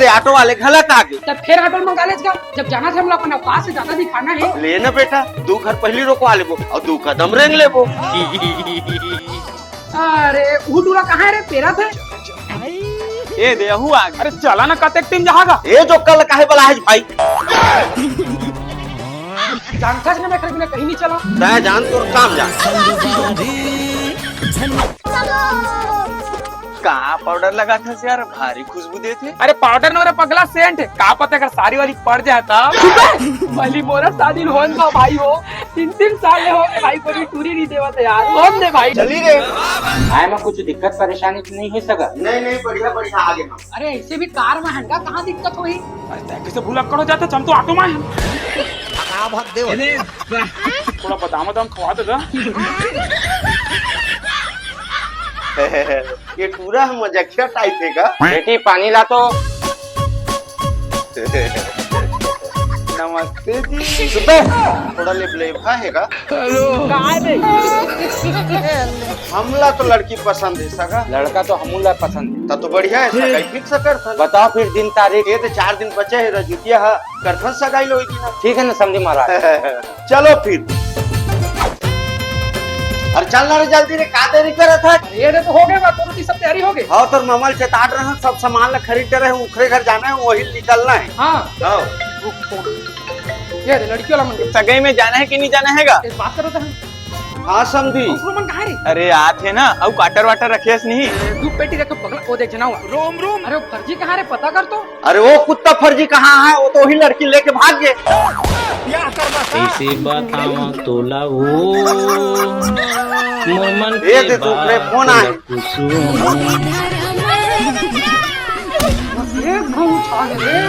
दे auto वाले गलत आ गए। तब फिर ऑटो मंगा ले जब जाना था हम लोग अपना औकात से ज्यादा दिखाना है। ले ना बेटा, 2 घर पहली रोकवा लेबो और 2 कदम रेंग लेबो। अरे वो दूरा कहाँ है रे तेरा थे? ए देहू आ अरे चला ना कतेक टीम जहागा ये जो कल काहे बोला है भाई? जानता है ना मैं कहीं नहीं चला। तय जान तो काम जान। कहाँ पाउडर लगा था यार, भारी खुशबू दे थे। अरे पाउडर न पगला सेंट है, कहाँ पता अगर सारी वाली पड़ जाता। भली मोरा शादी होन का भाई हो 3-3 साल हो भाई को भी टूरी नहीं देवा था यार। होन दे भाई चली रे। आए में कुछ दिक्कत परेशानी नहीं है सगा? नहीं बढ़िया बढ़िया आगे हम। अरे ऐसे भी कार में हंगा कहाँ दिक्कत हुई? कैसे भूला करो जाते हम तो ऑटो में हैं। थोड़ा बादाम वादाम खवा दो। ये पूरा मजाकिया टाइप है का? बेटी पानी ला तो। नमस्ते जी। थोड़ा लेबलेवा है का? कहाँ है? हमला तो लड़की पसंद है सगा। लड़का तो हमूला पसंद है। तब तो बढ़िया है सगा, फिक्स कर। बताओ फिर दिन तारीख। ये तो 4 दिन बचे है रजुतिया है, करथन सगाई लो दिन। ठीक है ना समझी महाराज। चलो फिर। अरे चलना रे जल्दी रे, का देरी करे था? ये तो हो गए बात, रोटी सब तैयारी हो गई। हाँ तो ममल से ताड़ रहे हैं, सब सामान ला खरीद रहे हैं, उखरे घर जाना है, वही निकलना है। हाँ ये लड़की वाला मंदिर सगाई में जाना है कि नहीं जाना हैगा? इस बात करो तो हम। हाँ समझी। मन कहाँ रे? अरे आते ना अब काटर वाटर रखियस नहीं। तू पेटी रख पगला वो देख जना हुआ। रोम रोम। अरे वो फर्जी कहाँ रे, पता कर तो। अरे वो कुत्ता फर्जी कहाँ है? वो तो वही लड़की लेके भाग गए। कैसे बतावा तोला वो मोमन ये दे तू रे, फोन आए। एक घूम उठा ले।